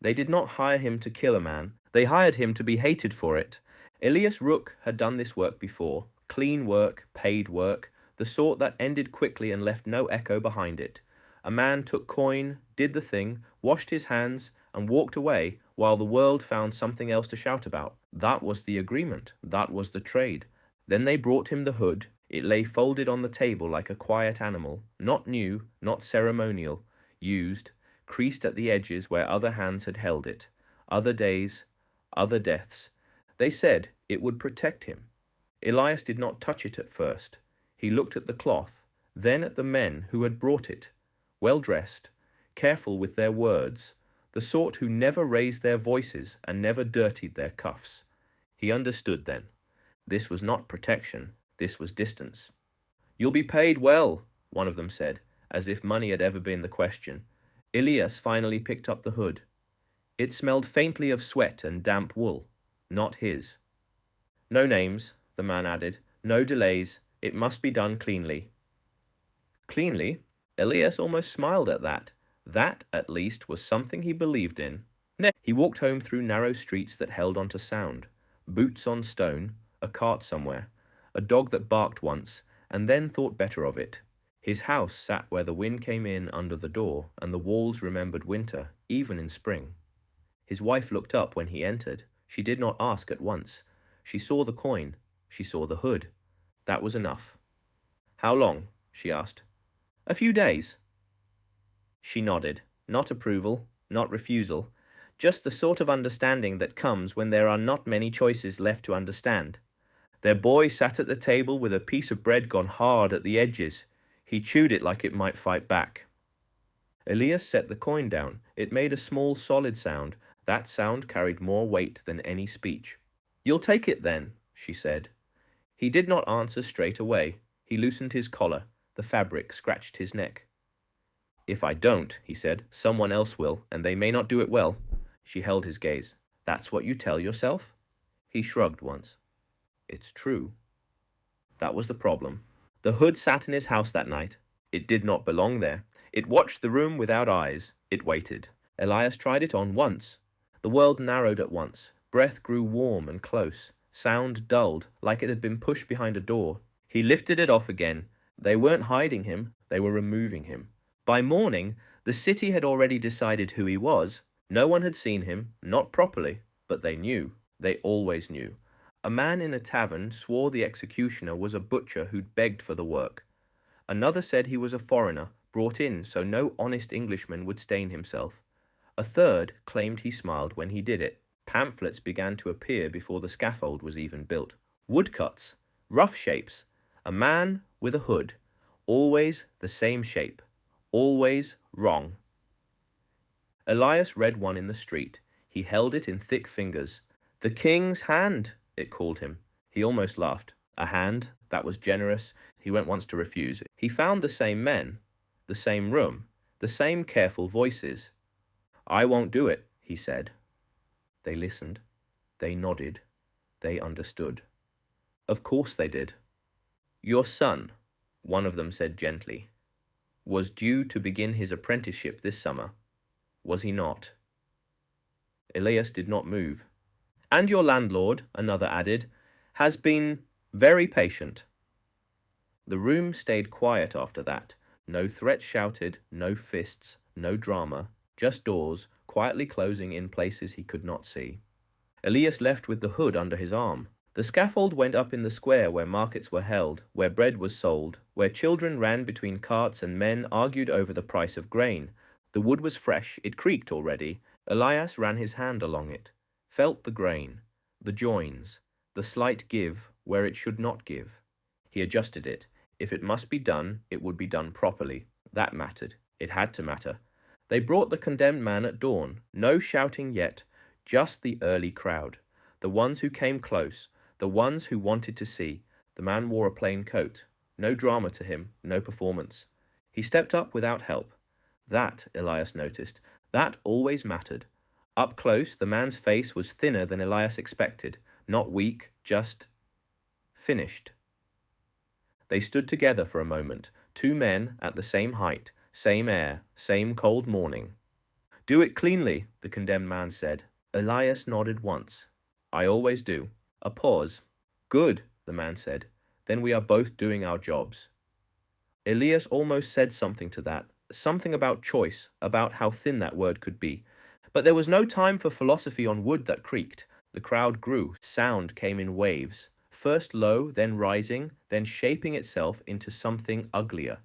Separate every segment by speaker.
Speaker 1: They did not hire him to kill a man, they hired him to be hated for it. Elias Rooke had done this work before, clean work, paid work, the sort that ended quickly and left no echo behind it. A man took coin, did the thing, washed his hands, and walked away while the world found something else to shout about. That was the agreement, that was the trade. Then they brought him the hood. It lay folded on the table like a quiet animal, not new, not ceremonial, used, creased at the edges where other hands had held it. Other days, other deaths. They said it would protect him. Elias did not touch it at first. He looked at the cloth, then at the men who had brought it, well-dressed, careful with their words, the sort who never raised their voices and never dirtied their cuffs. He understood then. This was not protection, this was distance. "You'll be paid well," one of them said, as if money had ever been the question. Elias finally picked up the hood. It smelled faintly of sweat and damp wool, not his. "No names," the man added, "no delays, it must be done cleanly." Cleanly? Elias almost smiled at that. That, at least, was something he believed in. He walked home through narrow streets that held on to sound. Boots on stone, a cart somewhere, a dog that barked once, and then thought better of it. His house sat where the wind came in under the door, and the walls remembered winter, even in spring. His wife looked up when he entered. She did not ask at once. She saw the coin. She saw the hood. That was enough. "How long?" she asked. "A few days." She nodded. Not approval, not refusal, just the sort of understanding that comes when there are not many choices left to understand. Their boy sat at the table with a piece of bread gone hard at the edges. He chewed it like it might fight back. Elias set the coin down. It made a small, solid sound. That sound carried more weight than any speech. "You'll take it then," she said. He did not answer straight away. He loosened his collar. The fabric scratched his neck. "If I don't," he said, "someone else will, and they may not do it well." She held his gaze. "That's what you tell yourself?" He shrugged once. "It's true." That was the problem. The hood sat in his house that night. It did not belong there. It watched the room without eyes. It waited. Elias tried it on once. The world narrowed at once. Breath grew warm and close. Sound dulled, like it had been pushed behind a door. He lifted it off again. They weren't hiding him. They were removing him. By morning, the city had already decided who he was. No one had seen him, not properly, but they knew. They always knew. A man in a tavern swore the executioner was a butcher who'd begged for the work. Another said he was a foreigner, brought in so no honest Englishman would stain himself. A third claimed he smiled when he did it. Pamphlets began to appear before the scaffold was even built. Woodcuts, rough shapes, a man with a hood, always the same shape, always wrong. Elias read one in the street. He held it in thick fingers. "The king's hand," it called him. He almost laughed. A hand, that was generous. He went once to refuse. He found the same men, the same room, the same careful voices. "I won't do it," he said. They listened. They nodded. They understood. Of course they did. "Your son," one of them said gently, "was due to begin his apprenticeship this summer. Was he not?" Elias did not move. "And your landlord," another added, "has been very patient." The room stayed quiet after that. No threats shouted, no fists, no drama, just doors quietly closing in places he could not see. Elias left with the hood under his arm. The scaffold went up in the square where markets were held, where bread was sold, where children ran between carts and men argued over the price of grain. The wood was fresh, it creaked already. Elias ran his hand along it, felt the grain, the joins, the slight give where it should not give. He adjusted it. If it must be done, it would be done properly. That mattered. It had to matter. They brought the condemned man at dawn. No shouting yet, just the early crowd. The ones who came close, the ones who wanted to see. The man wore a plain coat. No drama to him, no performance. He stepped up without help. That, Elias noticed, that always mattered. Up close, the man's face was thinner than Elias expected. Not weak, just finished. They stood together for a moment, two men at the same height, same air, same cold morning. Do it cleanly, the condemned man said. Elias nodded once. I always do. A pause. Good, the man said. Then we are both doing our jobs. Elias almost said something to that, something about choice, about how thin that word could be. But there was no time for philosophy on wood that creaked. The crowd grew. Sound came in waves, first low, then rising, then shaping itself into something uglier.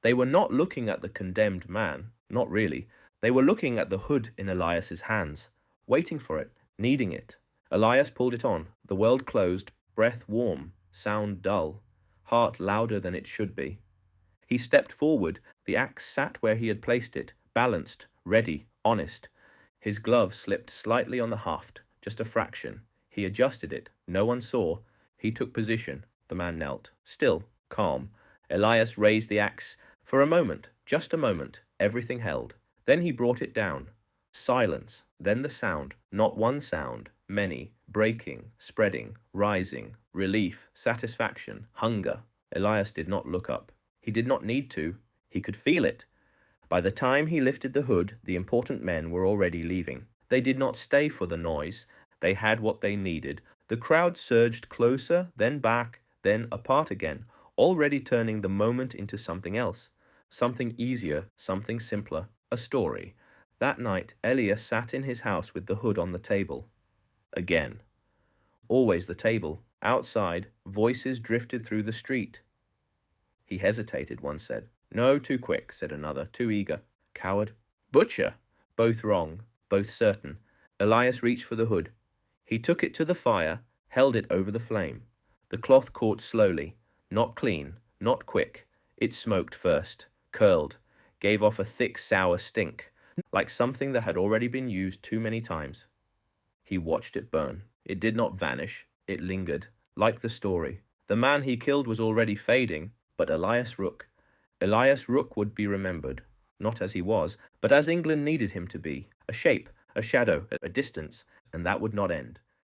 Speaker 1: They were not looking at the condemned man, not really. They were looking at the hood in Elias's hands, waiting for it, needing it. Elias pulled it on, the world closed, breath warm, sound dull, heart louder than it should be. He stepped forward, the axe sat where he had placed it, balanced, ready, honest. His glove slipped slightly on the haft, just a fraction. He adjusted it, no one saw. He took position, the man knelt, still, calm. Elias raised the axe. For a moment, just a moment, everything held. Then he brought it down. Silence, then the sound, not one sound, many, breaking, spreading, rising, relief, satisfaction, hunger. Elias did not look up. He did not need to. He could feel it. By the time he lifted the hood, the important men were already leaving. They did not stay for the noise. They had what they needed. The crowd surged closer, then back, then apart again, already turning the moment into something else. Something easier, something simpler, a story. That night, Elias sat in his house with the hood on the table. Again. Always the table. Outside, voices drifted through the street. He hesitated, one said. No, too quick, said another, too eager. Coward. Butcher. Both wrong, both certain. Elias reached for the hood. He took it to the fire, held it over the flame. The cloth caught slowly, not clean, not quick. It smoked first, curled, gave off a thick, sour stink, like something that had already been used too many times. He watched it burn. It did not vanish. It lingered, like the story. The man he killed was already fading, but Elias Rooke. Elias Rooke would be remembered, not as he was, but as England needed him to be, a shape, a shadow, a distance, and that would not end.